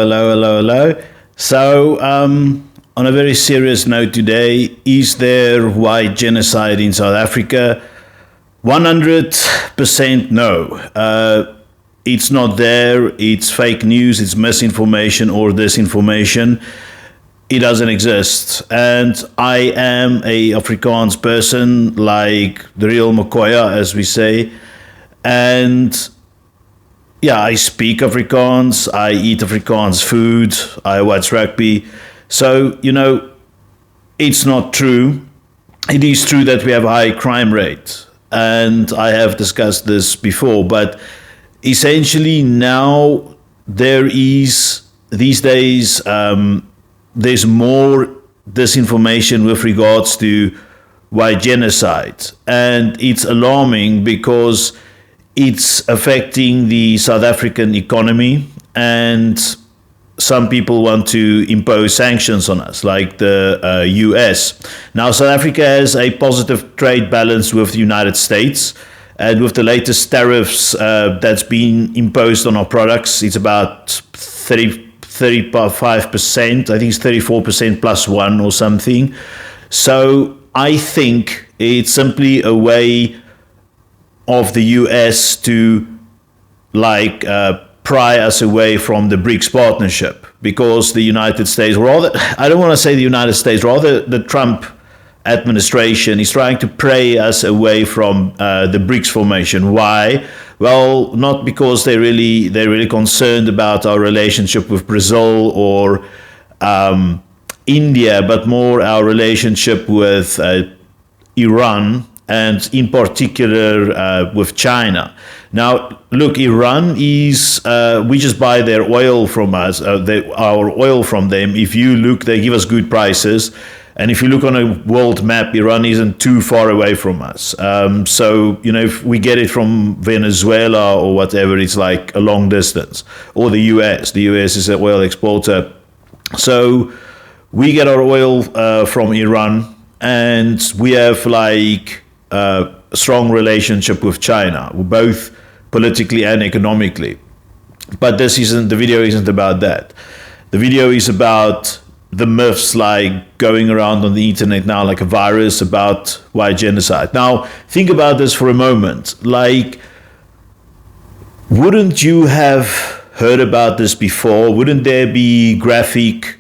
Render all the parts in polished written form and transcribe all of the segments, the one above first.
Hello, hello, hello. So, on a very serious note today, is there white genocide in South Africa? 100% no. It's not there. It's fake news. It's misinformation or disinformation. It doesn't exist. And I am a Afrikaans person, like the real Mokoya, as we say. And yeah, I speak Afrikaans, I eat Afrikaans food, I watch rugby. So, it's not true. It is true that we have a high crime rate. And I have discussed this before, but essentially now there is, these days, there's more disinformation with regards to white genocide. And it's alarming because it's affecting the South African economy, and some people want to impose sanctions on us, like the US. Now, South Africa has a positive trade balance with the United States, and with the latest tariffs that's been imposed on our products, it's about 35%, I think it's 34% plus one or something. So I think it's simply a way of the US to pry us away from the BRICS partnership, because the United States, rather, I don't want to say the United States, rather the Trump administration is trying to pry us away from the BRICS formation. Why? Well, not because they're really concerned about our relationship with Brazil or India, but more our relationship with Iran, and in particular with China. Now, look, Iran is, we just buy their oil from us, our oil from them. If you look, they give us good prices. And if you look on a world map, Iran isn't too far away from us. So, if we get it from Venezuela or whatever, it's like a long distance. Or the US. The US is an oil exporter. So we get our oil from Iran, and we have a strong relationship with China, both politically and economically. But the video isn't about that. The video is about the myths going around on the internet now like a virus about white genocide. Now, think about this for a moment. Wouldn't you have heard about this before? Wouldn't there be graphic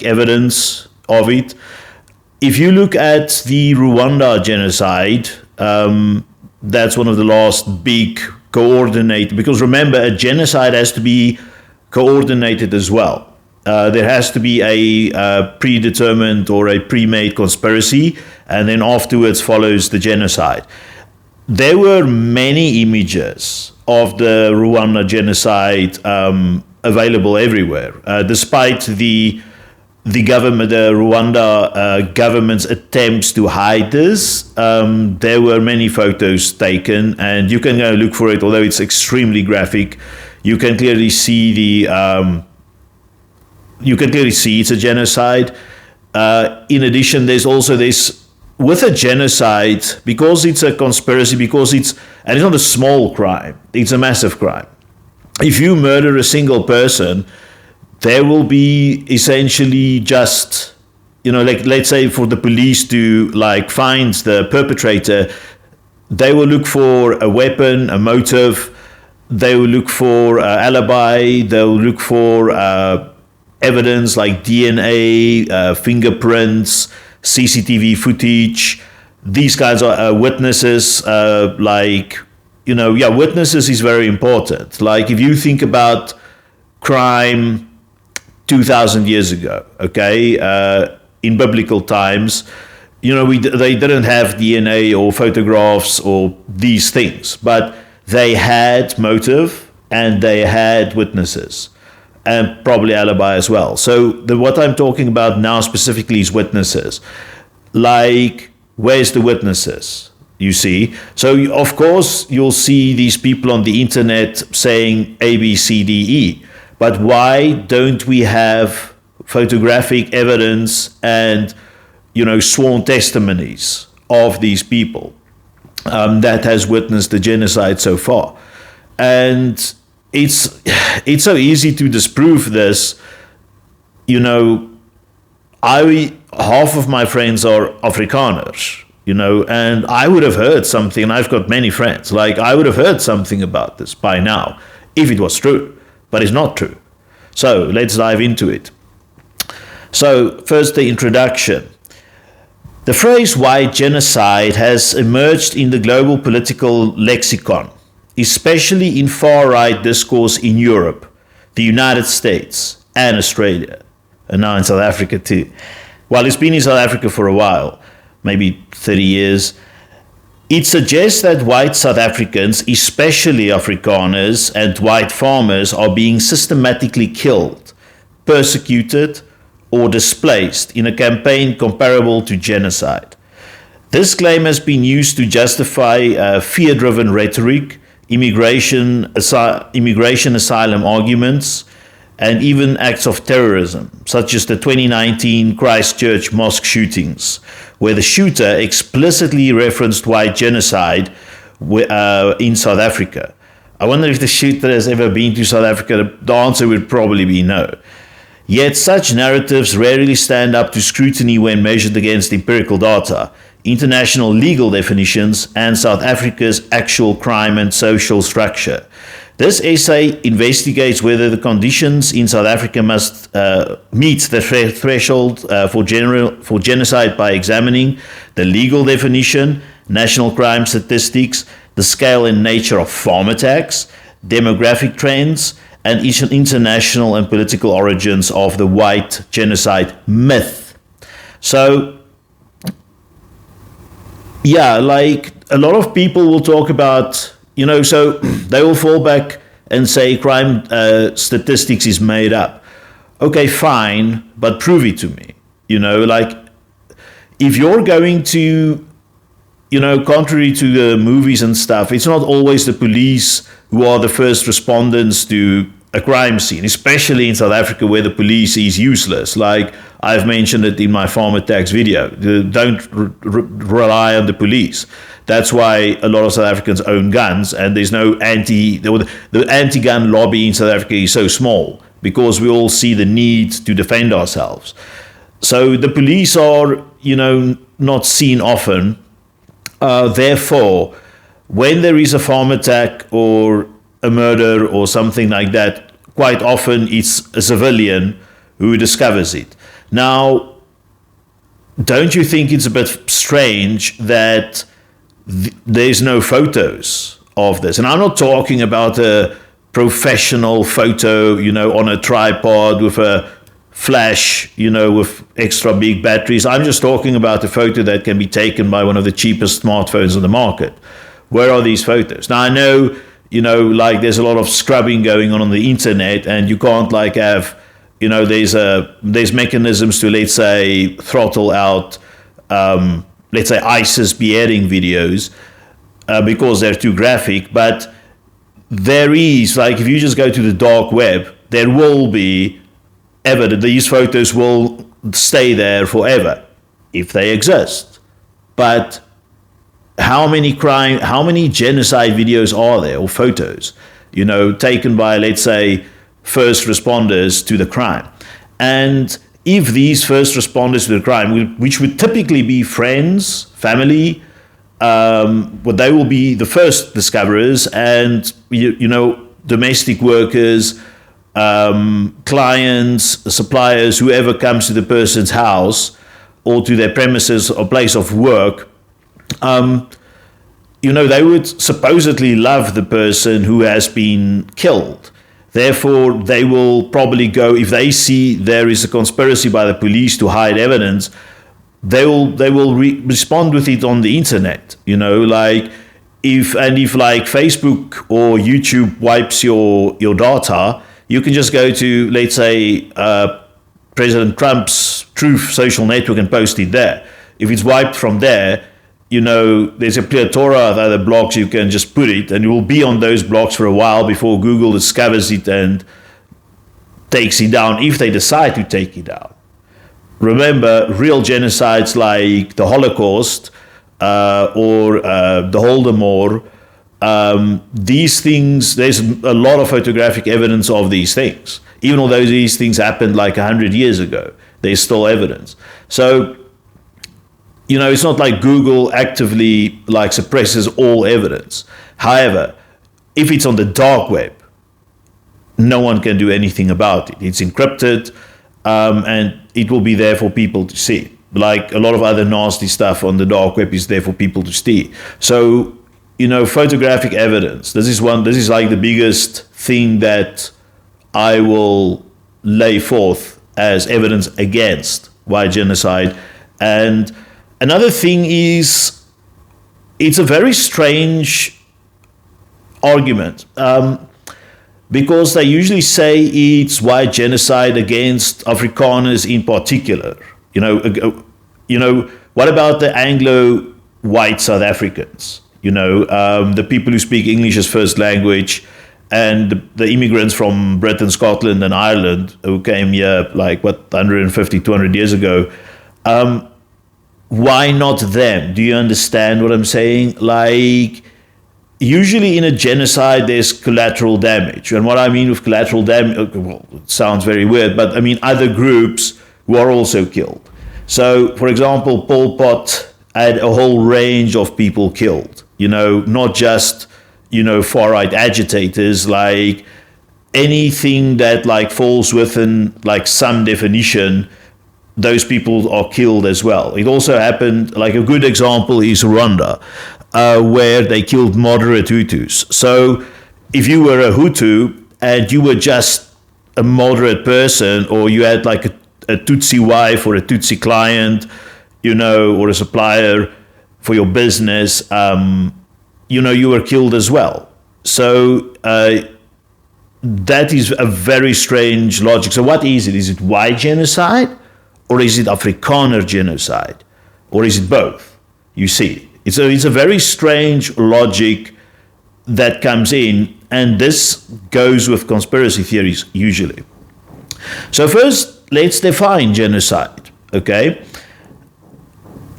evidence of it? If you look at the Rwanda genocide, that's one of the last big coordinated, because remember, a genocide has to be coordinated as well. There has to be a predetermined or a pre-made conspiracy, and then afterwards follows the genocide. There were many images of the Rwanda genocide available everywhere, despite the Rwanda government's attempts to hide this. There were many photos taken, and you can go look for it. Although it's extremely graphic, you can clearly see it's a genocide. In addition, there's also this with a genocide, because it's a conspiracy, and it's not a small crime; it's a massive crime. If you murder a single person, there will be essentially just, let's say for the police to find the perpetrator, they will look for a weapon, a motive, they will look for alibi, they will look for evidence like DNA, fingerprints, CCTV footage. These guys are witnesses, witnesses is very important. If you think about crime 2,000 years ago, okay, in biblical times, they didn't have DNA or photographs or these things, but they had motive and they had witnesses and probably alibi as well. So what I'm talking about now specifically is witnesses. Where's the witnesses? You see? So of course you'll see these people on the internet saying A, B, C, D, E. But why don't we have photographic evidence and, sworn testimonies of these people that has witnessed the genocide so far? And it's so easy to disprove this. You know, half of my friends are Afrikaners, you know, and I would have heard something, and I've got many friends, like I would have heard something about this by now, if it was true, but it's not true. So let's dive into it. So first, the introduction. The phrase white genocide has emerged in the global political lexicon, especially in far-right discourse in Europe, the United States, and Australia, and now in South Africa too. Well, it's been in South Africa for a while, maybe 30 years. It suggests that white South Africans, especially Afrikaners and white farmers, are being systematically killed, persecuted, or displaced in a campaign comparable to genocide. This claim has been used to justify fear-driven rhetoric, immigration asylum arguments, and even acts of terrorism, such as the 2019 Christchurch mosque shootings, where the shooter explicitly referenced white genocide in South Africa. I wonder if the shooter has ever been to South Africa. The answer would probably be no. Yet such narratives rarely stand up to scrutiny when measured against empirical data, international legal definitions, and South Africa's actual crime and social structure. This essay investigates whether the conditions in South Africa must meet the threshold for genocide by examining the legal definition, national crime statistics, the scale and nature of farm attacks, demographic trends, and international and political origins of the white genocide myth. So, yeah, like a lot of people will talk about, you know, so they will fall back and say crime statistics is made up. Okay, fine, but prove it to me. You know, like if you're going to, you know, contrary to the movies and stuff, it's not always the police who are the first respondents to a crime scene, especially in South Africa where the police is useless. Like I've mentioned it in my farm attacks video. Don't rely on the police. That's why a lot of South Africans own guns, and there's no the anti-gun lobby in South Africa is so small because we all see the need to defend ourselves. So the police are, you know, not seen often. Therefore, when there is a farm attack or a murder or something like that, quite often it's a civilian who discovers it. Now, don't you think it's a bit strange that there's no photos of this? And I'm not talking about a professional photo, you know, on a tripod with a flash, you know, with extra big batteries. I'm just talking about a photo that can be taken by one of the cheapest smartphones on the market. Where are these photos? Now, I know, you know, like there's a lot of scrubbing going on the internet, and you can't like have, you know, there's mechanisms to, let's say, throttle out, let's say, ISIS beheading videos because they're too graphic. But there is, like, if you just go to the dark web, there will be evidence. These photos will stay there forever if they exist. But how many genocide videos are there, or photos, you know, taken by, let's say, first responders to the crime? And if these first responders to the crime, which would typically be friends, family, well, they will be the first discoverers, and you know, domestic workers, clients, suppliers, whoever comes to the person's house or to their premises or place of work, you know, they would supposedly love the person who has been killed. Therefore, they will probably go, if they see there is a conspiracy by the police to hide evidence, they will respond with it on the internet. You know, like if like Facebook or YouTube wipes your data, you can just go to, let's say, President Trump's Truth social network and post it there. If it's wiped from there, you know, there's a plethora of other blogs you can just put it, and it will be on those blogs for a while before Google discovers it and takes it down, if they decide to take it down. Remember, real genocides like the Holocaust or the Holodomor These things, there's a lot of photographic evidence of these things. Even although these things happened like 100 years ago, there's still evidence. So, it's not like Google actively like suppresses all evidence. However, if it's on the dark web, no one can do anything about it. It's encrypted, and it will be there for people to see. Like a lot of other nasty stuff on the dark web is there for people to see. So, photographic evidence. This is like the biggest thing that I will lay forth as evidence against white genocide. And another thing is, it's a very strange argument, because they usually say it's white genocide against Afrikaners in particular. What about the Anglo-white South Africans? The people who speak English as first language, and the immigrants from Britain, Scotland, and Ireland who came here 150, 200 years ago. Why not them? Do you understand what I'm saying? Usually in a genocide, there's collateral damage. And what I mean with collateral damage, well, it sounds very weird, but I mean other groups who are also killed. So, for example, Pol Pot had a whole range of people killed, not just, far-right agitators, like anything that falls within some definition, those people are killed as well. It also happened, a good example is Rwanda, where they killed moderate Hutus. So if you were a Hutu and you were just a moderate person, or you had a Tutsi wife or a Tutsi client, or a supplier for your business, you were killed as well. So that is a very strange logic. So what is it? Is it white genocide? Or is it Afrikaner genocide? Or is it both? You see, it's a very strange logic that comes in, and this goes with conspiracy theories usually. So first, let's define genocide, okay?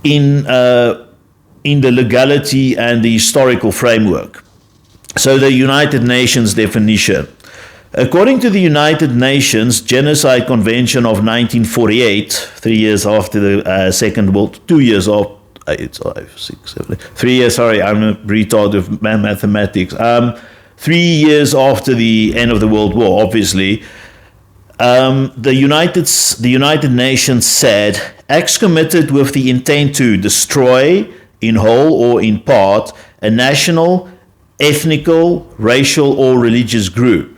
In the legality and the historical framework. So the United Nations definition. According to the United Nations Genocide Convention of 1948, 3 years after the Second World, 2 years after, 3 years, sorry, I'm a retard of mathematics. 3 years after the end of the World War, obviously, the United Nations said, acts committed with the intent to destroy, in whole or in part, a national, ethnical, racial, or religious group.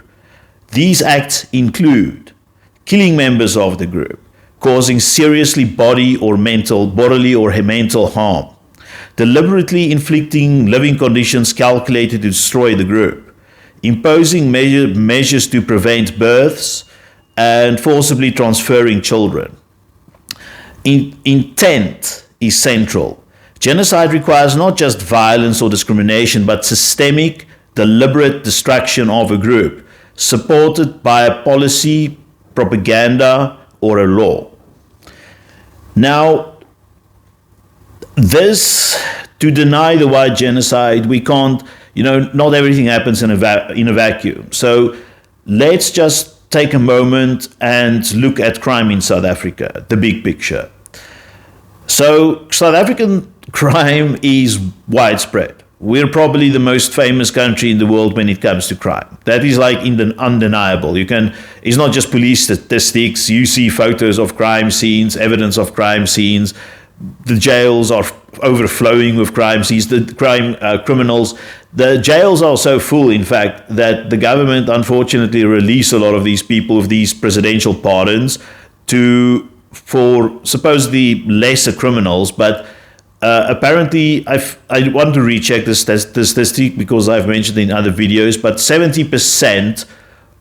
These acts include killing members of the group, causing seriously bodily or mental harm, deliberately inflicting living conditions calculated to destroy the group, imposing measures to prevent births, and forcibly transferring children. Intent is central. Genocide requires not just violence or discrimination, but systemic, deliberate destruction of a group, supported by a policy, propaganda, or a law. Now, to deny the white genocide, we can't, not everything happens in a vacuum. So let's just take a moment and look at crime in South Africa, the big picture. So South African crime is widespread. We're probably the most famous country in the world when it comes to crime. That is undeniable. It's not just police statistics. You see photos of crime scenes, evidence of crime scenes. The jails are overflowing with crime scenes, criminals. The jails are so full, in fact, that the government unfortunately release a lot of these people with these presidential pardons for supposedly lesser criminals, but apparently, I want to recheck this statistic because I've mentioned it in other videos, but 70%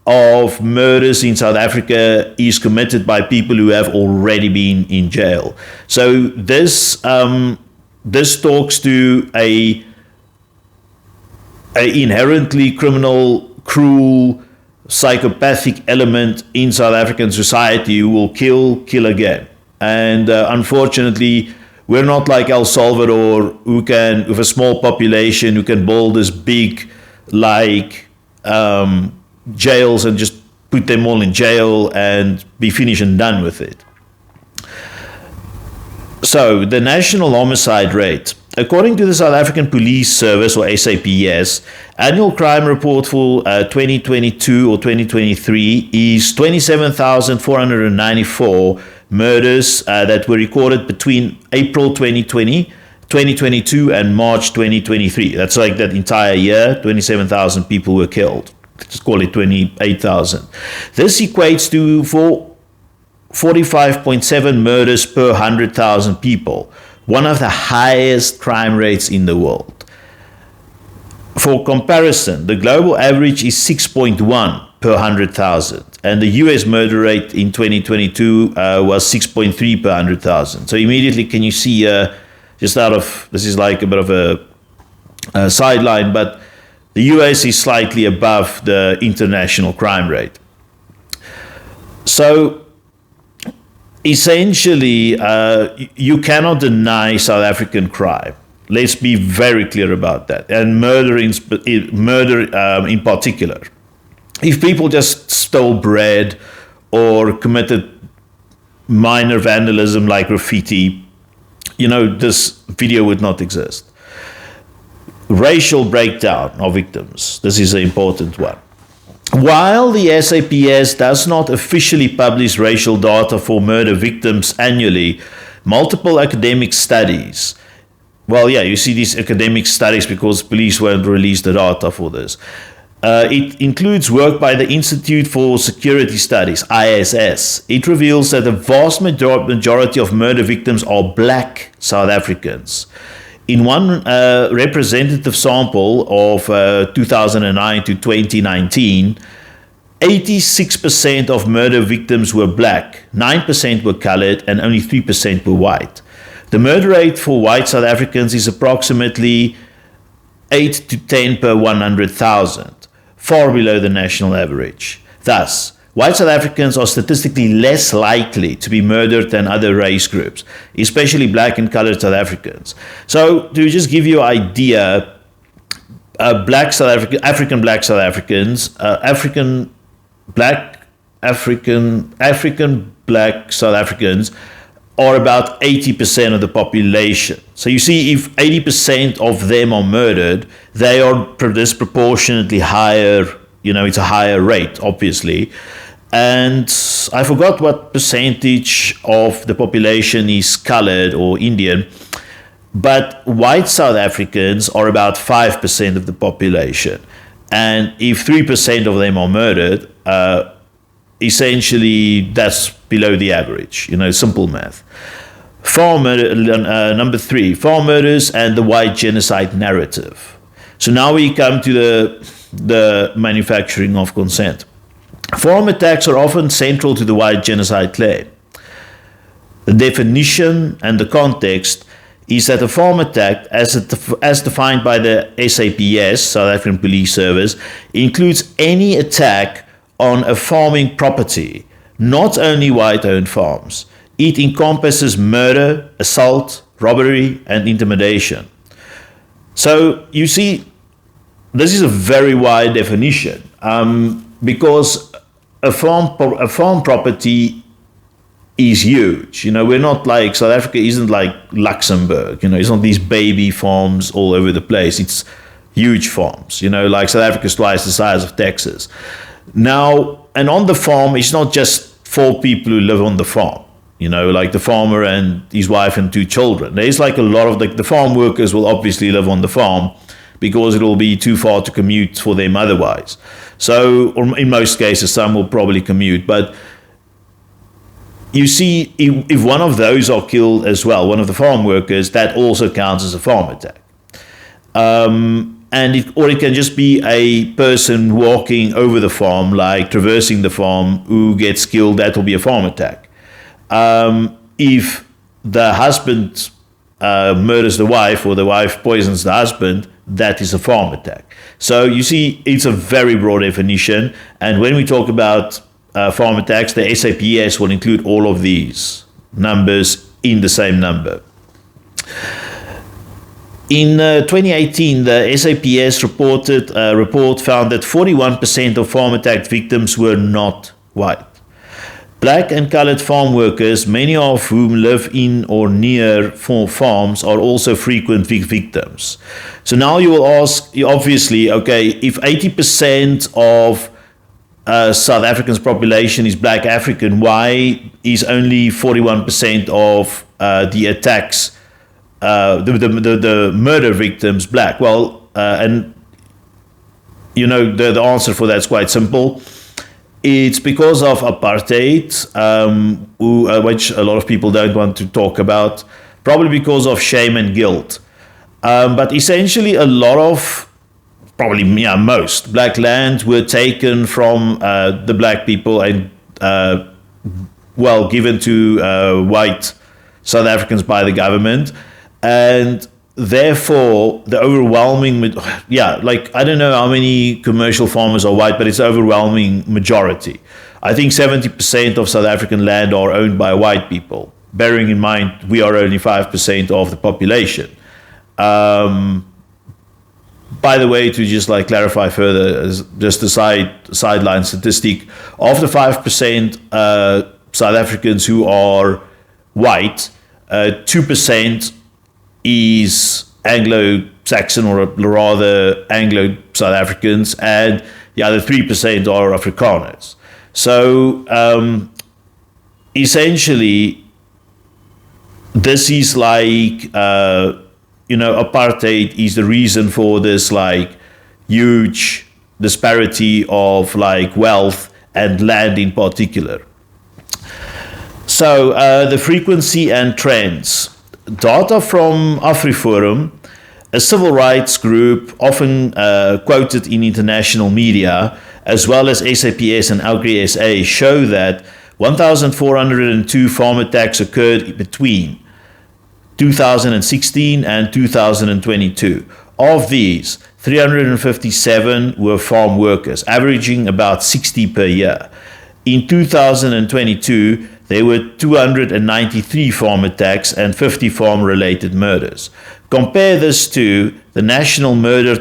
of murders in South Africa is committed by people who have already been in jail. So this talks to a inherently criminal, cruel, psychopathic element in South African society who will kill again. And unfortunately, We're not like El Salvador, who can, with a small population, who can build this big, like, jails and just put them all in jail and be finished and done with it. So, the national homicide rate. According to the South African Police Service, or SAPS, annual crime report for 2022 or 2023 is 27,494 murders that were recorded between April 2022 and March 2023. That's like that entire year, 27,000 people were killed. Let's call it 28,000. This equates to 45.7 murders per 100,000 people, one of the highest crime rates in the world. For comparison, the global average is 6.1 per 100,000, and the US murder rate in 2022 was 6.3 per 100,000. So immediately, can you see, just out of, this is like a bit of a sideline, but the US is slightly above the international crime rate. So essentially, you cannot deny South African crime. Let's be very clear about that, and murder in particular. If people just stole bread or committed minor vandalism like graffiti, this video would not exist. Racial breakdown of victims. This is an important one. While the SAPS does not officially publish racial data for murder victims annually, multiple academic studies, you see these academic studies because police won't release the data for this. It includes work by the Institute for Security Studies, ISS. It reveals that the vast majority of murder victims are black South Africans. In one representative sample of 2009 to 2019, 86% of murder victims were black, 9% were colored, and only 3% were white. The murder rate for white South Africans is approximately 8 to 10 per 100,000. Far below the national average. Thus, white South Africans are statistically less likely to be murdered than other race groups, especially black and colored South Africans. So, to just give you an idea, African black South Africans, African black South Africans are about 80% of the population. So you see, if 80% of them are murdered, they are disproportionately higher, it's a higher rate, obviously. And I forgot what percentage of the population is colored or Indian, but white South Africans are about 5% of the population. And if 3% of them are murdered, essentially that's below the average, simple math. Number 3, farm murders and the White Genocide narrative. So now we come to the manufacturing of consent. Farm attacks are often central to the White Genocide claim. The definition and the context is that a farm attack, as defined by the SAPS, South African Police Service, includes any attack on a farming property, not only white-owned farms. It encompasses murder, assault, robbery, and intimidation. So you see, this is a very wide definition because a farm property is huge. We're not like, South Africa isn't like Luxembourg. It's not these baby farms all over the place. It's huge farms. Like South Africa's twice the size of Texas. Now, and on the farm, it's not just 4 people who live on the farm, like the farmer and his wife and 2 children. There's like a lot of the farm workers will obviously live on the farm because it will be too far to commute for them otherwise. So, or in most cases, some will probably commute. But you see, if one of those are killed as well, one of the farm workers, that also counts as a farm attack. And it can just be a person walking over the farm, like traversing the farm, who gets killed. That will be a farm attack. If the husband murders the wife or the wife poisons the husband, that is a farm attack. So you see, it's a very broad definition. And when we talk about farm attacks, the SAPS will include all of these numbers in the same number. In 2018, the SAPS report found that 41% of farm attack victims were not white. Black and colored farm workers, many of whom live in or near farms, are also frequent victims. So now you will ask, obviously, okay, if 80% of South Africa's population is Black African, why is only 41% of the attacks, the murder victims, Black? Well, and you know, the answer for that is quite simple. It's because of apartheid, which a lot of people don't want to talk about, probably because of shame and guilt. But essentially, a lot of, probably most, Black land were taken from the Black people and, given to white South Africans by the government. And therefore, the overwhelming, I don't know how many commercial farmers are white, but it's the overwhelming majority. I think 70% of South African land are owned by white people, bearing in mind we are only 5% of the population. By the way, to just clarify further, just a sideline statistic, of the 5% South Africans who are white, 2% is Anglo-Saxon, or rather Anglo-South Africans, and the other 3% are Afrikaners. So essentially, this is apartheid is the reason for this huge disparity of wealth and land in particular. So the frequency and trends. Data from AfriForum, a civil rights group often quoted in international media, as well as SAPS and Agri SA, show that 1,402 farm attacks occurred between 2016 and 2022. Of these, 357 were farm workers, averaging about 60 per year. In 2022, there were 293 farm attacks and 50 farm-related murders. Compare this to the national murder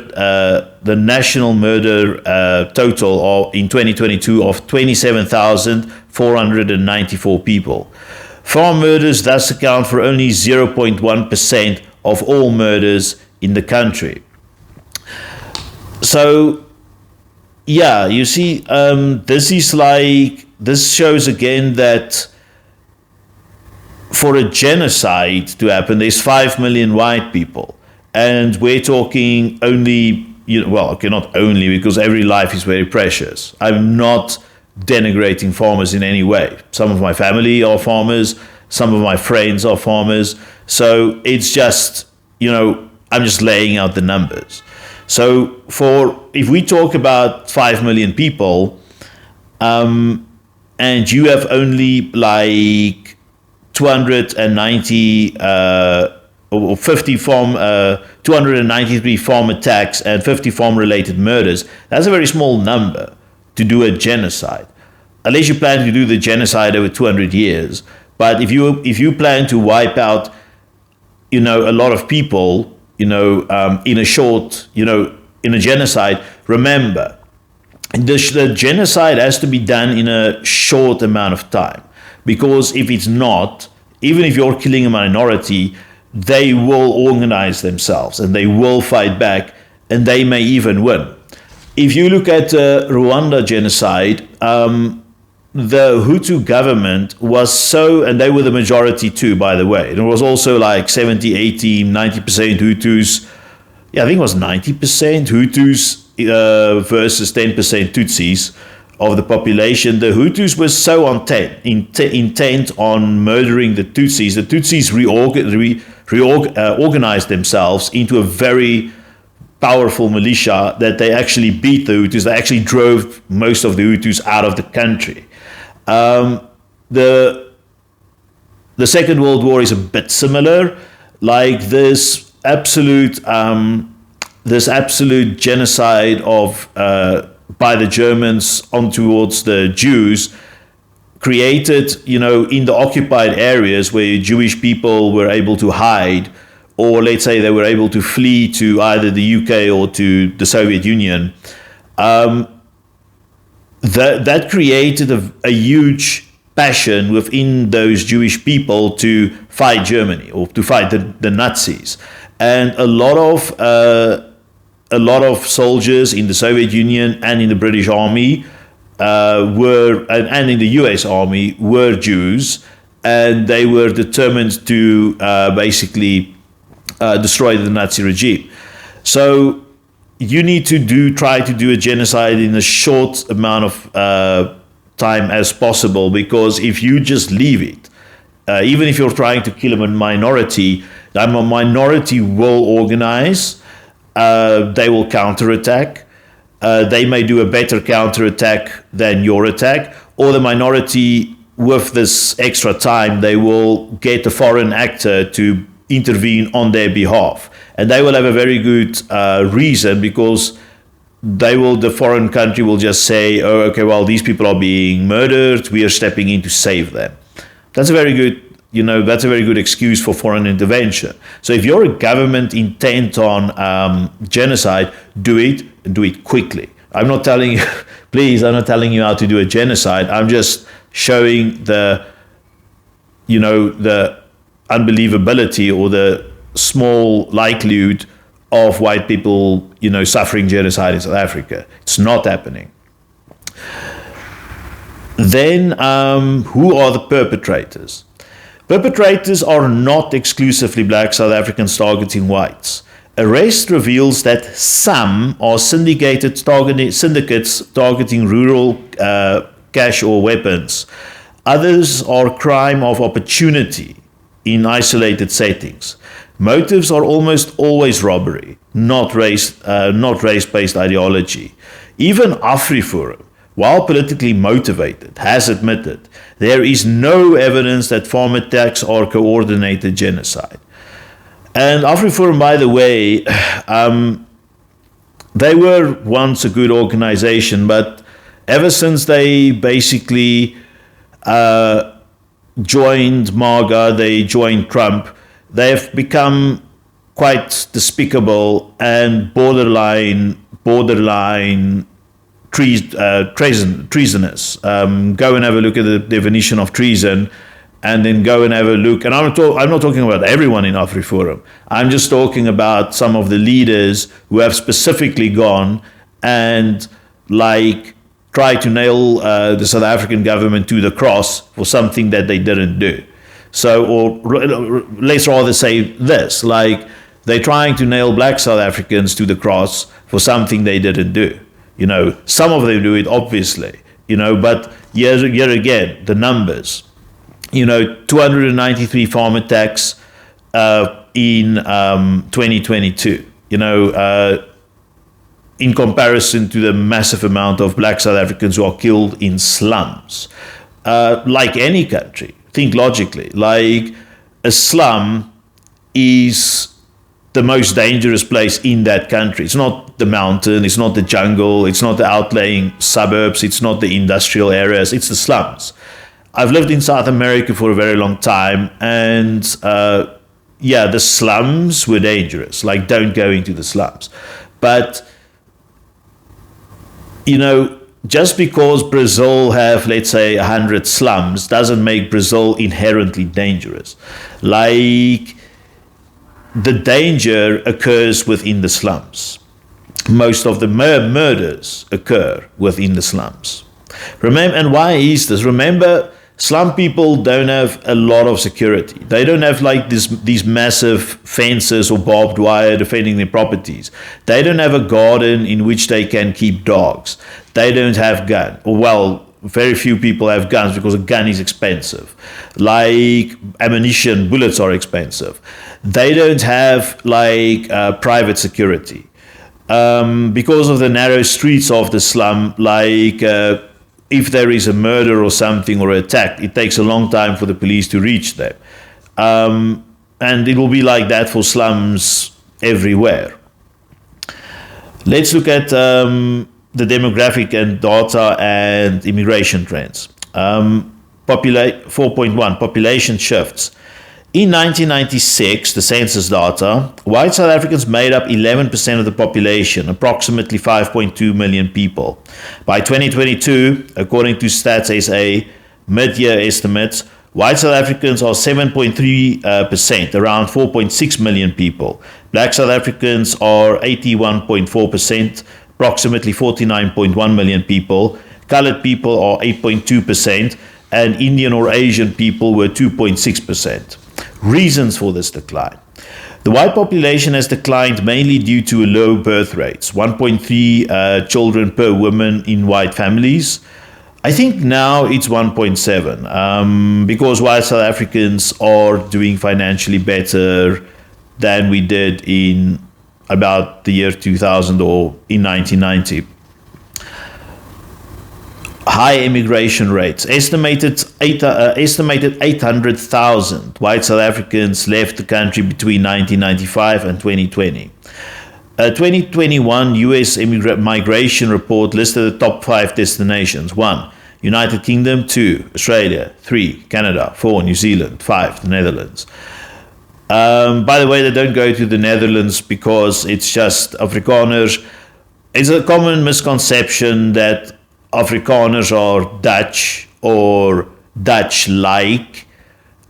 total in 2022 of 27,494 people. Farm murders thus account for only 0.1% of all murders in the country. So, yeah, you see, this shows again that for a genocide to happen, there's 5 million white people. And we're talking only, not only, because every life is very precious. I'm not denigrating farmers in any way. Some of my family are farmers, some of my friends are farmers. So it's just, I'm just laying out the numbers. So if we talk about 5 million people, and you have only 293 farm attacks and 50 farm-related murders, that's a very small number to do a genocide. Unless you plan to do the genocide over 200 years. But if you plan to wipe out, a lot of people, in a genocide, remember, the genocide has to be done in a short amount of time. Because if it's not, even if you're killing a minority, they will organize themselves and they will fight back, and they may even win. If you look at Rwanda genocide, the Hutu government was and they were the majority too, by the way. It was also 70, 80, 90% Hutus. Yeah, I think it was 90% Hutus versus 10% Tutsis of the population. The Hutus were so intent on murdering the Tutsis. The Tutsis reorganized themselves into a very powerful militia that they actually beat the Hutus. They actually drove most of the Hutus out of the country. The Second World War is a bit similar, this absolute genocide of by the Germans on towards the Jews, created, in the occupied areas where Jewish people were able to hide or let's say they were able to flee to either the UK or to the Soviet Union, that created a huge passion within those Jewish people to fight Germany or to fight the Nazis. And a lot of soldiers in the Soviet Union and in the British Army and in the US Army were Jews, and they were determined to basically destroy the Nazi regime. So you need to try to do a genocide in a short amount of time as possible, because if you just leave it, even if you're trying to kill a minority, a minority will organize, they will counterattack. They may do a better counterattack than your attack, or the minority, with this extra time, they will get a foreign actor to intervene on their behalf. And they will have a very good reason, because the foreign country will just say, oh, okay, well, these people are being murdered, we are stepping in to save them. That's a very good excuse for foreign intervention. So if you're a government intent on genocide, do it, and do it quickly. I'm not telling you, please, I'm not telling you how to do a genocide. I'm just showing the unbelievability or the small likelihood of white people, suffering genocide in South Africa. It's not happening. Then, who are the perpetrators? Perpetrators are not exclusively black South Africans targeting whites. Arrest reveals that some are syndicates targeting rural cash or weapons. Others are crime of opportunity in isolated settings. Motives are almost always robbery, not race-based ideology. Even AfriForum, while politically motivated, has admitted there is no evidence that farm attacks are coordinated genocide. And AfriForum, by the way, they were once a good organization, but ever since they basically joined MAGA, they joined Trump, they have become quite despicable and borderline treasonous. Go and have a look at the definition of treason, and then go and have a look. And I'm not talking about everyone in AfriForum. I'm just talking about some of the leaders who have specifically gone and try to nail the South African government to the cross for something that they didn't do. So, or let's rather say this, they're trying to nail black South Africans to the cross for something they didn't do. Some of them do it, obviously, but yet again, the numbers, 293 farm attacks in 2022, in comparison to the massive amount of black South Africans who are killed in slums. Like any country, think logically, a slum is the most dangerous place in that country. It's not the mountain, it's not the jungle, it's not the outlying suburbs, it's not the industrial areas, it's the slums. I've lived in South America for a very long time, and the slums were dangerous. Don't go into the slums. But, just because Brazil have, let's say, 100 slums doesn't make Brazil inherently dangerous. The danger occurs within the slums. Most of the murders occur within the slums. Remember, and why is this? Remember, slum people don't have a lot of security. They don't have these massive fences or barbed wire defending their properties. They don't have a garden in which they can keep dogs. They don't have guns. Very few people have guns because a gun is expensive. Ammunition, bullets are expensive. They don't have private security. Because of the narrow streets of the slum, if there is a murder or something or attack, it takes a long time for the police to reach them. And it will be like that for slums everywhere. Let's look at the demographic and data and immigration trends. 4.1, population shifts. In 1996, the census data, white South Africans made up 11% of the population, approximately 5.2 million people. By 2022, according to Stats SA mid-year estimates, white South Africans are 7.3%, around 4.6 million people. Black South Africans are 81.4%, approximately 49.1 million people. Colored people are 8.2%, and Indian or Asian people were 2.6%. Reasons for this decline. The white population has declined mainly due to low birth rates, 1.3 children per woman in white families. I think now it's 1.7 because white South Africans are doing financially better than we did in about the year 2000 or in 1990. High immigration rates. Estimated 800,000 white South Africans left the country between 1995 and 2020. A 2021 U.S. migration report listed the top 5 destinations. 1. United Kingdom. 2. Australia. 3. Canada. 4. New Zealand. 5. The Netherlands. By the way, they don't go to the Netherlands because it's just Afrikaners. It's a common misconception that Afrikaners are Dutch or Dutch-like.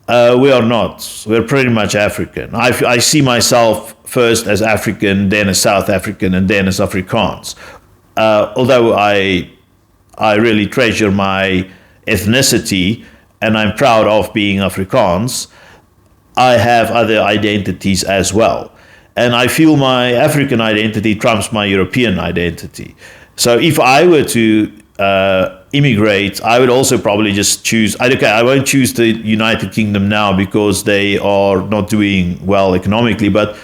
We are not. We're pretty much African. I see myself first as African, then as South African, and then as Afrikaans. Although I really treasure my ethnicity and I'm proud of being Afrikaans, I have other identities as well. And I feel my African identity trumps my European identity. So if I were to immigrate, I would also probably just choose, I won't choose the United Kingdom now because they are not doing well economically, but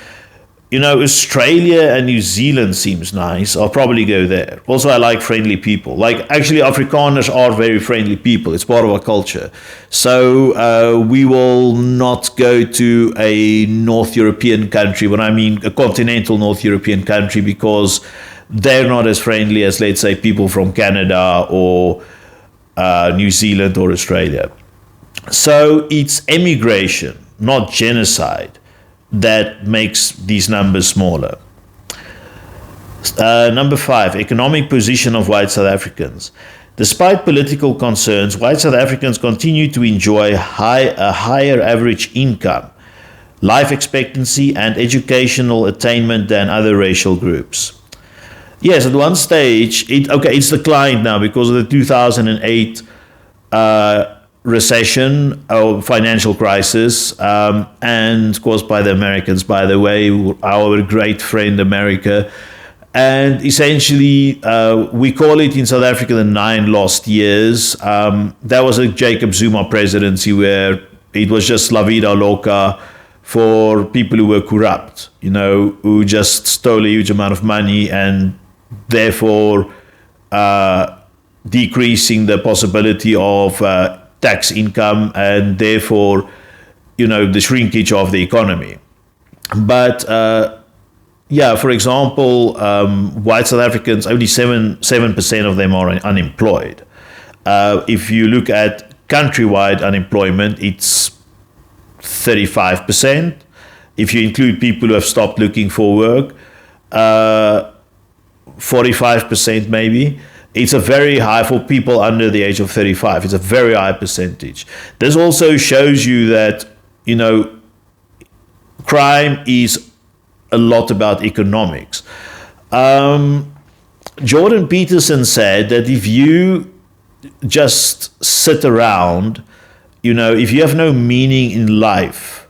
Australia and New Zealand seems nice. I'll probably go there. Also, I like friendly people. Like, actually, Afrikaners are very friendly people. It's part of our culture. So we will not go to a North European country, when I mean a continental North European country, because they're not as friendly as, let's say, people from Canada or New Zealand or Australia. So it's emigration, not genocide, that makes these numbers smaller. Number 5, economic position of white South Africans. Despite political concerns, white South Africans continue to enjoy a higher average income, life expectancy, and educational attainment than other racial groups. Yes, at one stage, it's declined now because of the 2008 recession or financial crisis, and caused by the Americans, by the way, our great friend America. And essentially, we call it in South Africa the 9 lost years. That was a Jacob Zuma presidency where it was just la vida loca for people who were corrupt, who just stole a huge amount of money and therefore decreasing the possibility of tax income and therefore, the shrinkage of the economy. But for example, white South Africans, only 7% of them are unemployed. If you look at countrywide unemployment, it's 35%. If you include people who have stopped looking for work, 45% maybe. It's a very high for people under the age of 35. It's a very high percentage. This also shows you that, crime is a lot about economics. Jordan Peterson said that if you just sit around, if you have no meaning in life,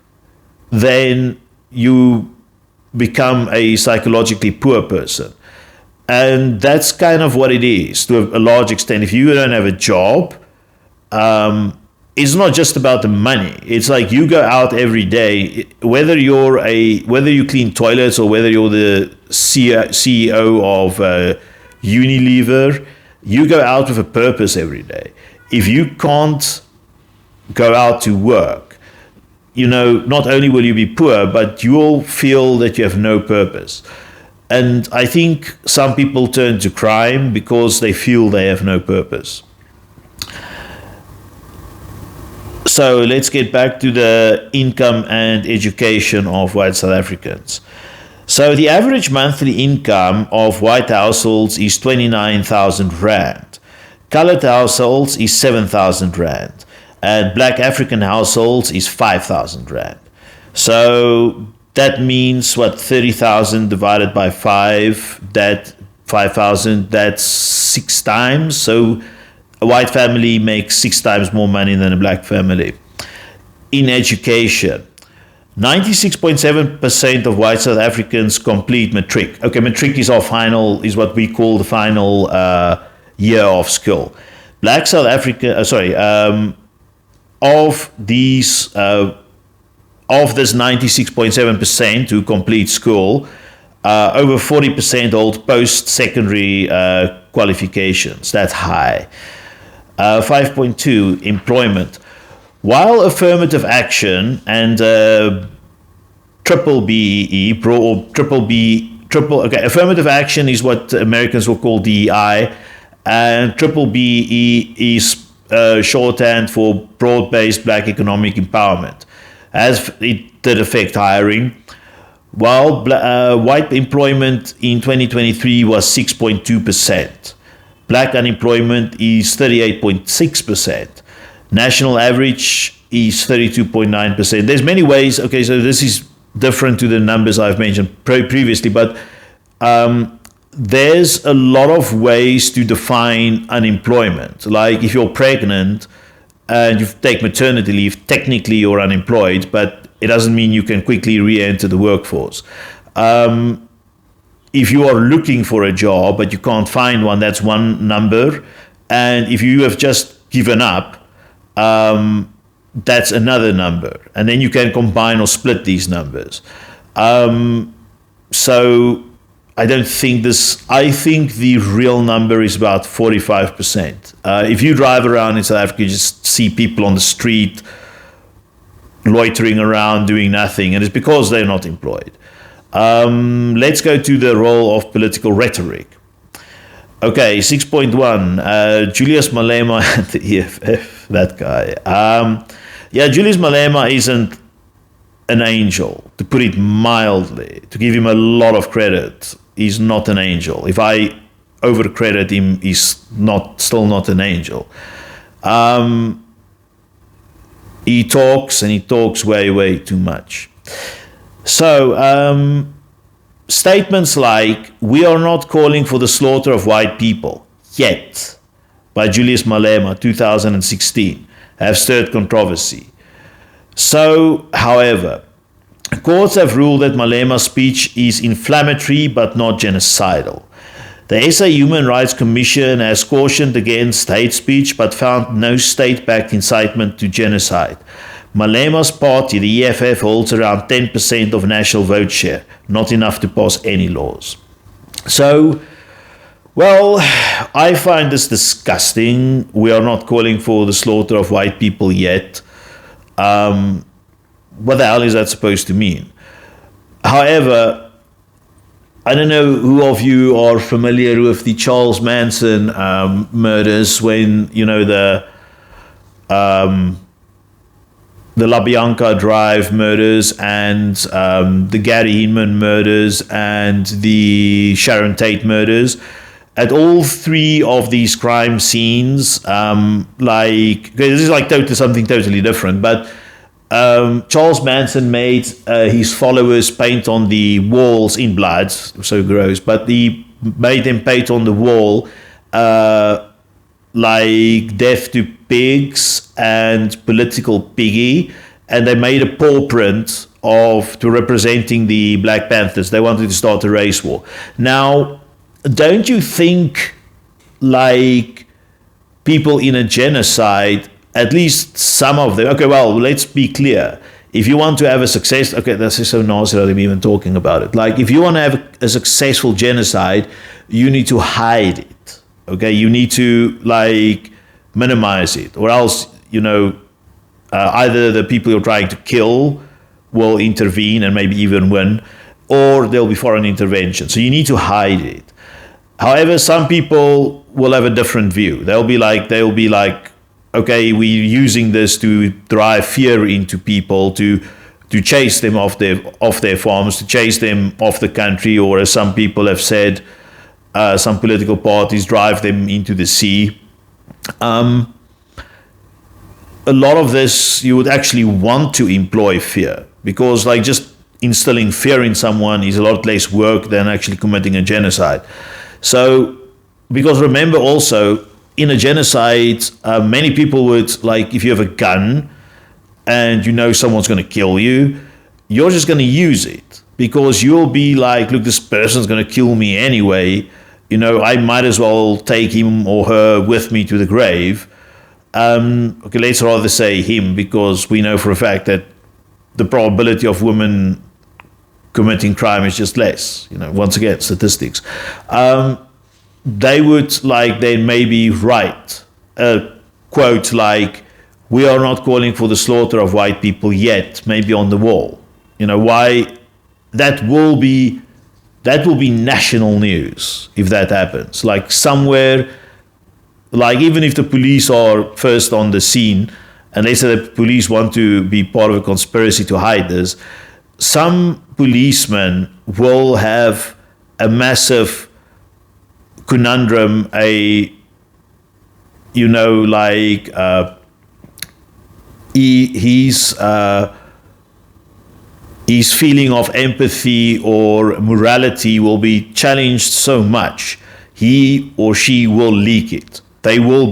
then you become a psychologically poor person. And that's kind of what it is to a large extent. If you don't have a job, it's not just about the money. It's like you go out every day, whether you clean toilets or whether you're the CEO of Unilever, you go out with a purpose every day. If you can't go out to work, not only will you be poor, but you'll feel that you have no purpose. And I think some people turn to crime because they feel they have no purpose. So let's get back to the income and education of white South Africans. So the average monthly income of white households is 29,000 rand. Colored households is 7,000 rand. And black African households is 5,000 rand. So that means what, 30,000 divided by 5, that 5,000, that's 6 times. So a white family makes 6 times more money than a black family. In education, 96.7% of white South Africans complete matric. Okay, matric is is what we call the final year of school. Black South Africa, of this 96.7% who complete school, over 40% hold post-secondary qualifications. That's high. 5.2, employment. While affirmative action and triple BEE, affirmative action is what Americans will call DEI, and triple BEE is shorthand for broad-based black economic empowerment, as it did affect hiring. While white employment in 2023 was 6.2%, black unemployment is 38.6%. National average is 32.9%. There's many ways. Okay, so this is different to the numbers I've mentioned previously, but there's a lot of ways to define unemployment. Like if you're pregnant and you take maternity leave, technically you're unemployed, but it doesn't mean you can quickly re-enter the workforce. If you are looking for a job but you can't find one, that's one number. And if you have just given up, that's another number. And then you can combine or split these numbers. So I don't think I think the real number is about 45%. If you drive around in South Africa, you just see people on the street loitering around doing nothing, and it's because they're not employed. Let's go to the role of political rhetoric. Okay, 6.1, Julius Malema at the EFF, that guy. Julius Malema isn't an angel, to put it mildly, to give him a lot of credit. He's not an angel. If I overcredit him, he's still not an angel. He talks, and he talks way, way too much. So, statements like, "We are not calling for the slaughter of white people yet," by Julius Malema, 2016, have stirred controversy. So, however, courts have ruled that Malema's speech is inflammatory but not genocidal. The SA Human Rights Commission has cautioned against hate speech but found no state-backed incitement to genocide. Malema's party, the EFF, holds around 10% of national vote share, not enough to pass any laws. So, well, I find this disgusting. We are not calling for the slaughter of white people yet. What the hell is that supposed to mean? However, I don't know who of you are familiar with the Charles Manson murders, when, the La Bianca Drive murders and the Gary Hinman murders and the Sharon Tate murders. At all three of these crime scenes, this is like something totally different, but Charles Manson made his followers paint on the walls in blood, so gross, but he made them paint on the wall like death to pigs and political piggy, and they made a paw print to representing the Black Panthers. They wanted to start a race war. Now, don't you think like people in a genocide, at least some of them, okay, well, let's be clear. If you want to have a success, okay, this is so nasty that I'm even talking about it. Like, if you want to have a successful genocide, you need to hide it, okay? You need to, minimize it, or else, either the people you're trying to kill will intervene and maybe even win, or there'll be foreign intervention. So you need to hide it. However, some people will have a different view. They'll be like, okay, we're using this to drive fear into people, to chase them off their farms, to chase them off the country, or as some people have said, some political parties drive them into the sea. A lot of this you would actually want to employ fear, because like just instilling fear in someone is a lot less work than actually committing a genocide. So, because remember also, in a genocide, many people would, like, if you have a gun and you know someone's going to kill you, you're just going to use it because you'll be like, look, this person's going to kill me anyway. You know, I might as well take him or her with me to the grave. Okay, let's rather say him, because we know for a fact that the probability of women committing crime is just less. You know, once again, statistics. They would, like, they maybe write a quote like, "We are not calling for the slaughter of white people yet," maybe on the wall. You know, why? That will be national news if that happens. Like somewhere, like even if the police are first on the scene and they say the police want to be part of a conspiracy to hide this, some policeman will have a massive conundrum, his feeling of empathy or morality will be challenged so much, he or she will leak it. They will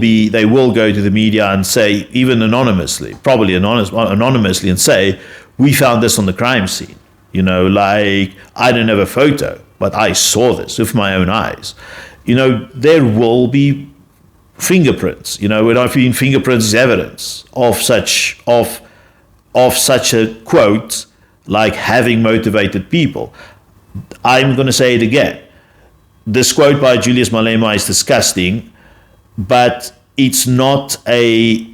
go to the media and say, even anonymously, probably anonymously, and say, "We found this on the crime scene. You know, like, I don't have a photo, but I saw this with my own eyes." You know, there will be fingerprints. You know, and I mean, fingerprints is evidence of such a quote, like having motivated people. I'm going to say it again. This quote by Julius Malema is disgusting, but it's not it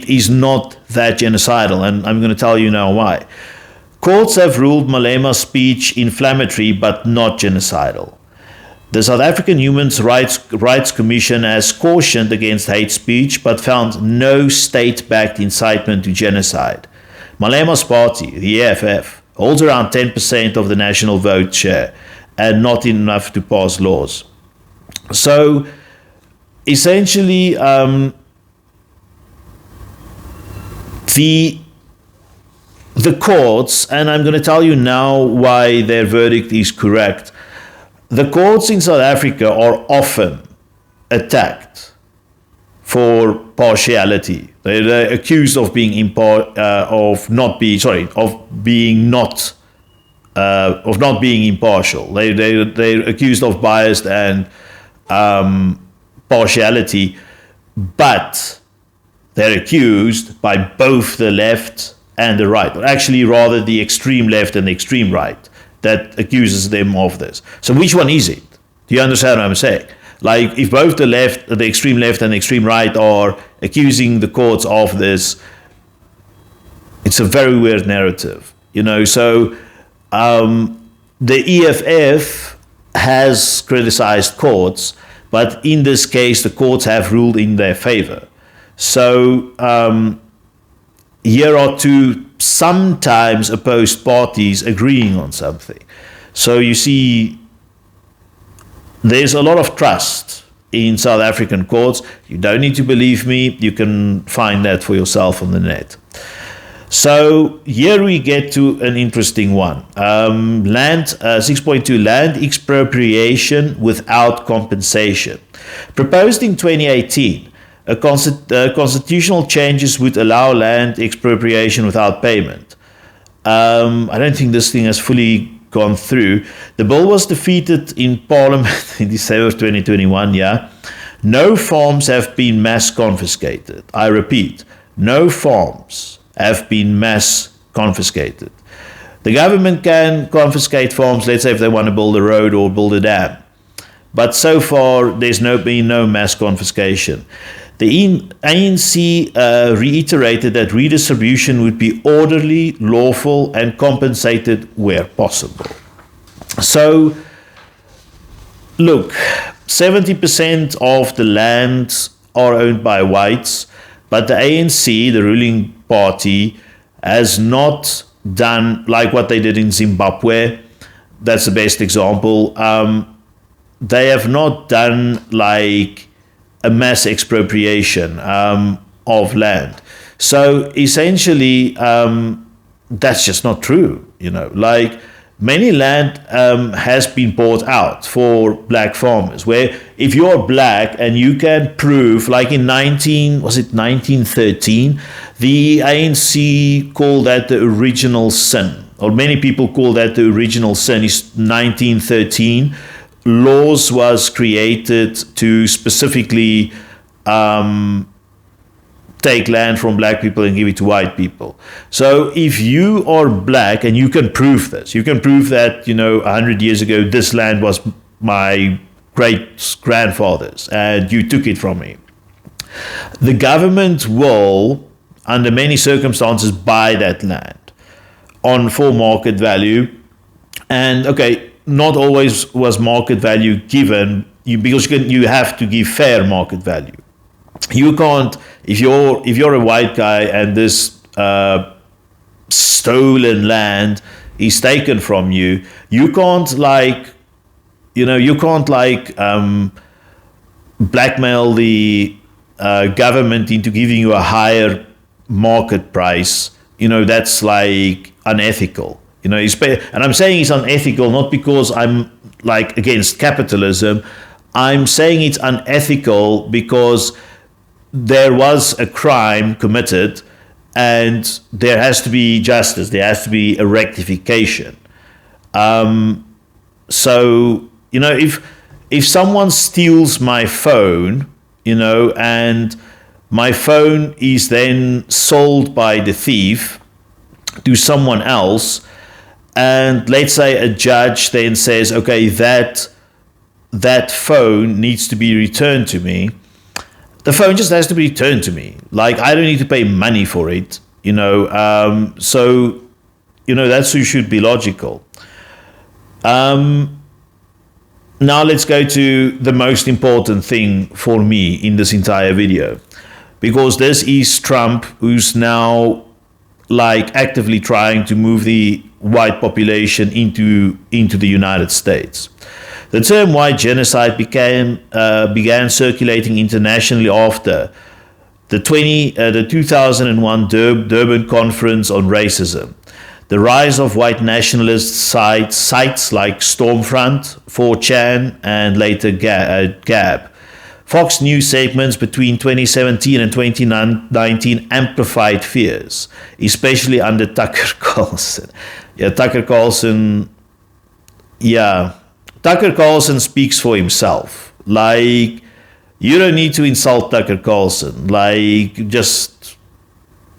is not that genocidal, and I'm going to tell you now why. Courts have ruled Malema's speech inflammatory but not genocidal. The South African Human Rights Commission has cautioned against hate speech but found no state-backed incitement to genocide. Malema's party, the EFF, holds around 10% of the national vote share and not enough to pass laws. So essentially, the courts, and I'm going to tell you now why their verdict is correct. The courts in South Africa are often attacked for partiality. They're accused of being not being impartial. They're accused of bias and partiality, but they're accused by both the left and the right, or actually rather the extreme left and the extreme right, that accuses them of this. So which one is it? Do you understand what I'm saying? Like, if both the extreme left and the extreme right are accusing the courts of this, it's a very weird narrative, you know. So the EFF has criticized courts, but in this case, the courts have ruled in their favor. So here are two sometimes opposed parties agreeing on something. So you see, there's a lot of trust in South African courts. You don't need to believe me. You can find that for yourself on the net. So here we get to an interesting one. 6.2, land expropriation without compensation. Proposed in 2018, constitutional changes would allow land expropriation without payment. I don't think this thing has fully gone through. The bill was defeated in Parliament in December of 2021, yeah. No farms have been mass confiscated. I repeat, no farms have been mass confiscated. The government can confiscate farms, let's say if they want to build a road or build a dam. But so far, there's been no mass confiscation. The ANC reiterated that redistribution would be orderly, lawful, and compensated where possible. So, look, 70% of the land are owned by whites, but the ANC, the ruling party, has not done like what they did in Zimbabwe. That's the best example. They have not done like a mass expropriation of land. So essentially, that's just not true. Like many land has been bought out for black farmers, where if you're black and you can prove, like in 1913, the ANC called that the original sin, or many people call that the original sin is 1913. Laws was created to specifically take land from black people and give it to white people. So if you are black and you can prove this, you can prove that, 100 years ago, this land was my great grandfather's and you took it from me. The government will, under many circumstances, buy that land on full market value. And okay, not always was market value given, because you have to give fair market value. You can't, if you're a white guy and this stolen land is taken from you, you can't blackmail the government into giving you a higher market price. That's like unethical. And I'm saying it's unethical not because I'm like against capitalism. I'm saying it's unethical because there was a crime committed and there has to be justice. There has to be a rectification. So, if someone steals my phone, and my phone is then sold by the thief to someone else, and let's say a judge then says, okay, that phone needs to be returned to me. The phone just has to be returned to me. Like, I don't need to pay money for it, so, that's who should be logical. Now let's go to the most important thing for me in this entire video, because this is Trump, who's now like actively trying to move the white population into the United States. The term white genocide began circulating internationally after the 2001 Durban Conference on Racism. The rise of white nationalist sites like Stormfront, 4chan, and later Gab. Fox News segments between 2017 and 2019 amplified fears, especially under Tucker Carlson. Tucker Carlson speaks for himself. Like, you don't need to insult Tucker Carlson. Like, just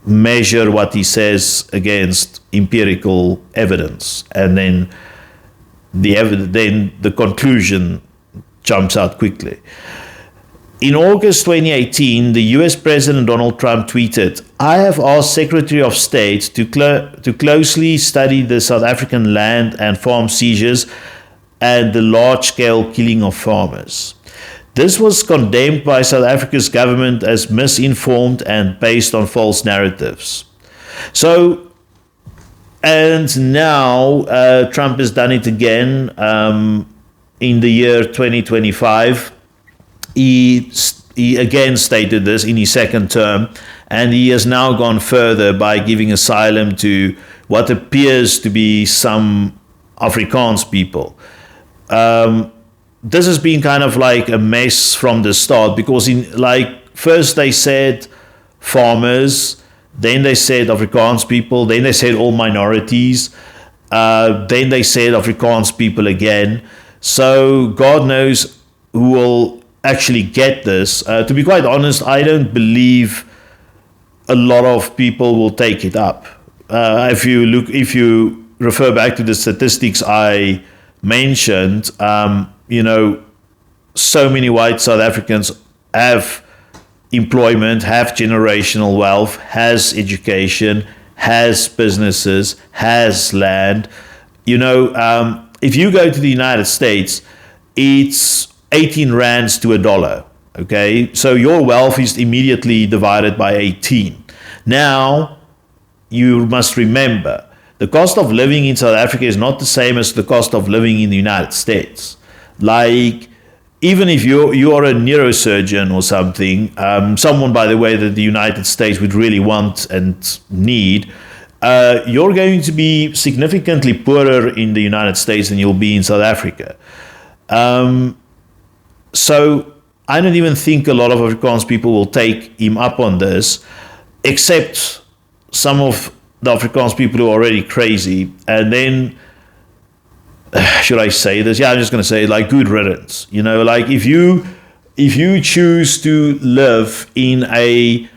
measure what he says against empirical evidence, and then the conclusion jumps out quickly. In August 2018, the US President Donald Trump tweeted, "I have asked Secretary of State to closely study the South African land and farm seizures and the large-scale killing of farmers." This was condemned by South Africa's government as misinformed and based on false narratives. So, and now Trump has done it again in the year 2025. He again stated this in his second term, and he has now gone further by giving asylum to what appears to be some Afrikaans people. This has been kind of like a mess from the start, because first they said farmers, then they said Afrikaans people, then they said all minorities, then they said Afrikaans people again. So God knows who will actually get this. To be quite honest, I don't believe a lot of people will take it up. If you refer back to the statistics I mentioned, so many white South Africans have employment, have generational wealth, has education, has businesses, has land. If you go to the United States, it's 18 rands to $1. Okay, so your wealth is immediately divided by 18. Now, you must remember, the cost of living in South Africa is not the same as the cost of living in the United States. Like, even if you are a neurosurgeon or something, someone, by the way, that the United States would really want and need, you're going to be significantly poorer in the United States than you'll be in South Africa. So I don't even think a lot of Afrikaans people will take him up on this, except some of the Afrikaans people who are already crazy. And then, should I say this? Yeah, I'm just going to say, like, good riddance. You know, like, if you choose to live in a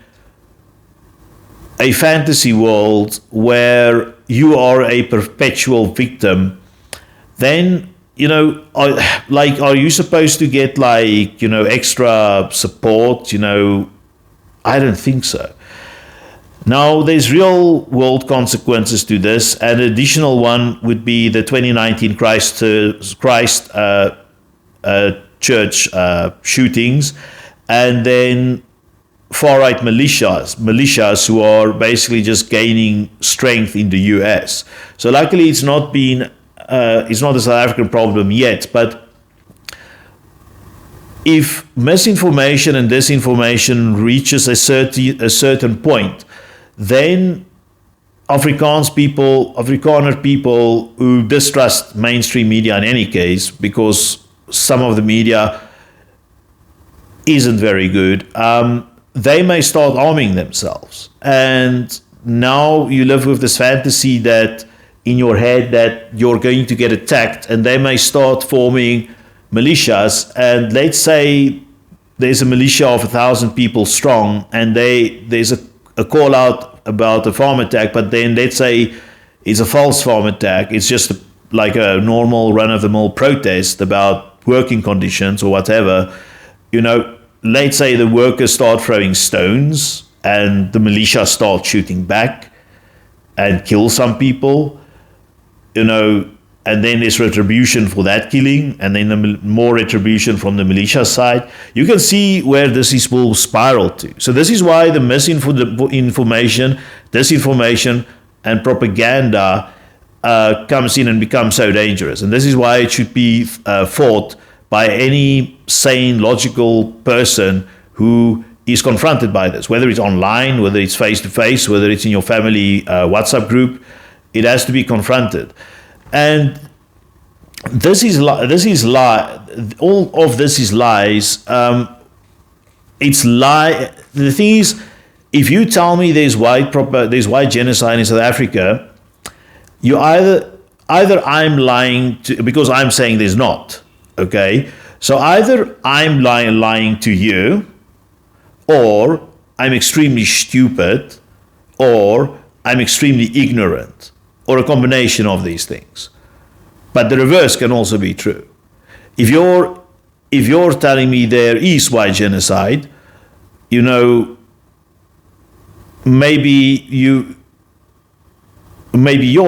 fantasy world where you are a perpetual victim, then, you know, are you supposed to get, like, you know, extra support? You know, I don't think so. Now, there's real world consequences to this. An additional one would be the 2019 Christ church shootings, and then far-right militias who are basically just gaining strength in the US. So luckily, it's not a South African problem yet, but if misinformation and disinformation reaches a certain point, then Afrikaner people who distrust mainstream media in any case, because some of the media isn't very good, they may start arming themselves. And now you live with this fantasy that in your head that you're going to get attacked, and they may start forming militias. And let's say there's a militia of 1,000 people strong, and there's a call out about a farm attack, but then let's say it's a false farm attack. It's just like a normal run-of-the-mill protest about working conditions or whatever. You know, let's say the workers start throwing stones and the militia start shooting back and kill some people, you know, and then there's retribution for that killing, and then more retribution from the militia side. You can see where this will spiral to. So this is why the misinformation, disinformation, and propaganda comes in and becomes so dangerous. And this is why it should be fought by any sane, logical person who is confronted by this, whether it's online, whether it's face-to-face, whether it's in your family WhatsApp group. It has to be confronted. And all of this is lies. It's lie. The thing is, if you tell me there's white genocide in South Africa, you either I'm lying to, because I'm saying there's not. Okay, so either I'm lying to you, or I'm extremely stupid, or I'm extremely ignorant, or a combination of these things. But the reverse can also be true. If you're telling me there is white genocide, you know, maybe you're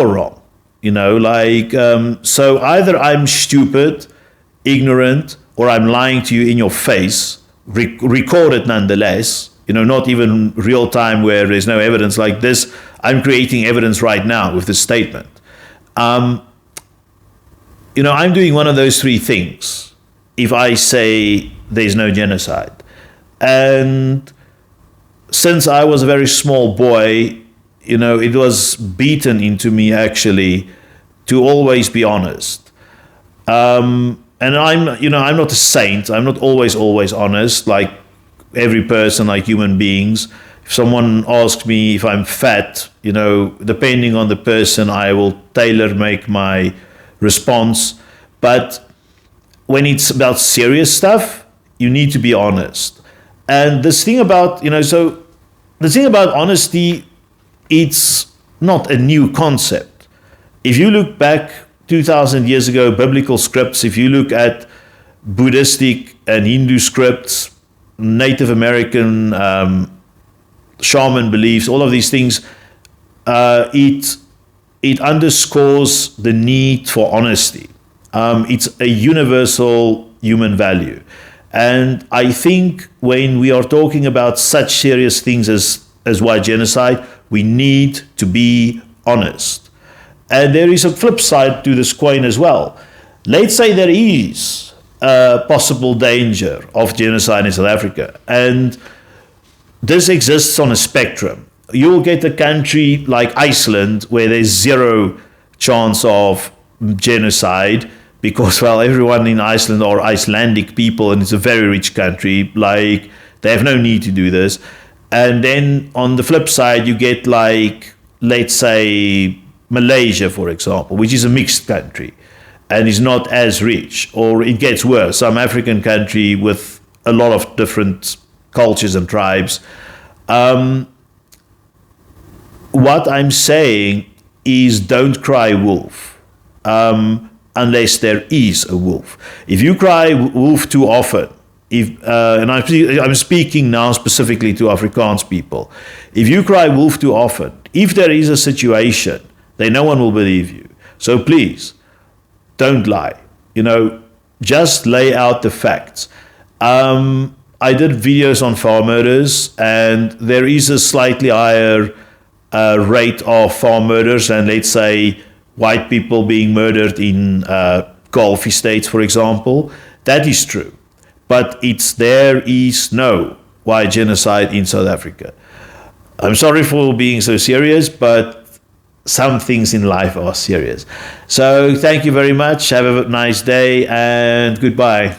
wrong. You know, like, so either I'm stupid, ignorant, or I'm lying to you in your face, recorded nonetheless, you know, not even real time where there's no evidence like this. I'm creating evidence right now with this statement. You know, I'm doing one of those three things if I say there's no genocide. And since I was a very small boy, you know, it was beaten into me actually to always be honest. And I'm not a saint. I'm not always honest, like every person, like human beings. If someone asks me if I'm fat, you know, depending on the person, I will tailor make my response. But when it's about serious stuff, you need to be honest. And this thing about, you know, so the thing about honesty, it's not a new concept. If you look back 2,000 years ago, biblical scripts, if you look at Buddhistic and Hindu scripts, Native American shaman beliefs, all of these things, it underscores the need for honesty. It's a universal human value. And I think when we are talking about such serious things as white genocide, we need to be honest. And there is a flip side to this coin as well. Let's say there is a possible danger of genocide in South Africa, and this exists on a spectrum. You'll get a country like Iceland where there's zero chance of genocide because, well, everyone in Iceland are Icelandic people and it's a very rich country. Like, they have no need to do this. And then on the flip side, you get, like, let's say Malaysia, for example, which is a mixed country and is not as rich, or it gets worse, some African country with a lot of different cultures and tribes. What I'm saying is, don't cry wolf unless there is a wolf. If you cry wolf too often, and I'm speaking now specifically to Afrikaans people, if you cry wolf too often, if there is a situation, then no one will believe you. So please, don't lie. Just lay out the facts. I did videos on farm murders, and there is a slightly higher rate of farm murders and, let's say, white people being murdered in Gulf states, for example. That is true. But there is no white genocide in South Africa. I'm sorry for being so serious, but some things in life are serious. So thank you very much. Have a nice day and goodbye.